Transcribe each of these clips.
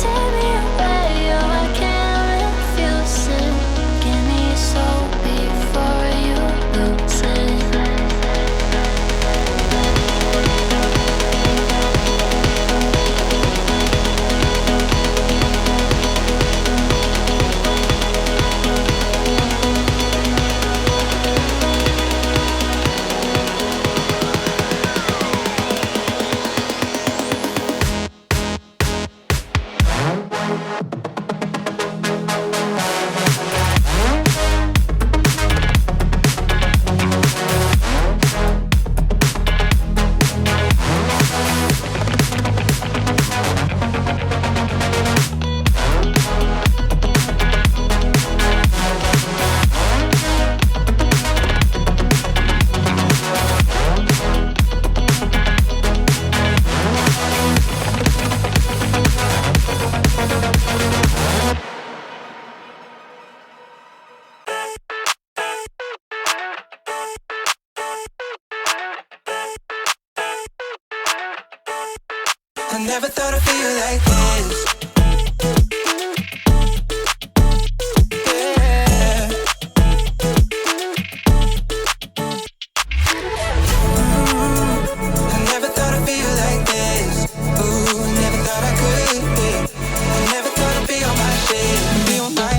Take me I never thought I'd feel like this. Yeah. I never thought I'd feel like this. Ooh, never thought I could. Yeah. I never thought I'd be on my shit, be on my.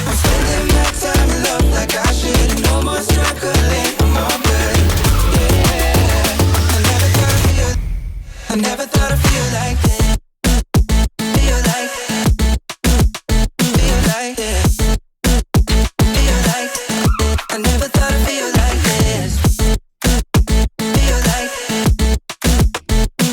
I'm spending my time in love like I should. No more struggling, I'm all good. Yeah. I never thought I'd feel like this. Feel like, feel like this. Feel like, I never thought I'd feel like this. Feel like,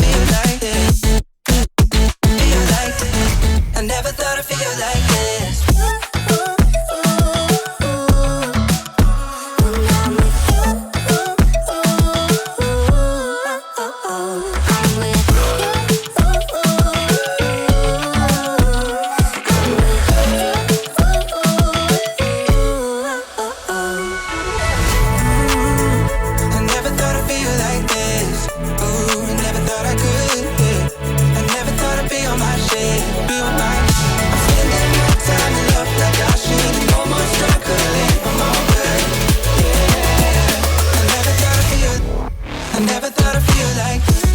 feel like this. Feel like, I never thought I'd feel like this. I never thought I'd feel like this. Ooh, never thought I could. Yeah. I never thought I'd be on my shit, be on my. I'm spending my time in love like I should. No more struggling, I'm all good. Yeah. I never thought I'd feel like this.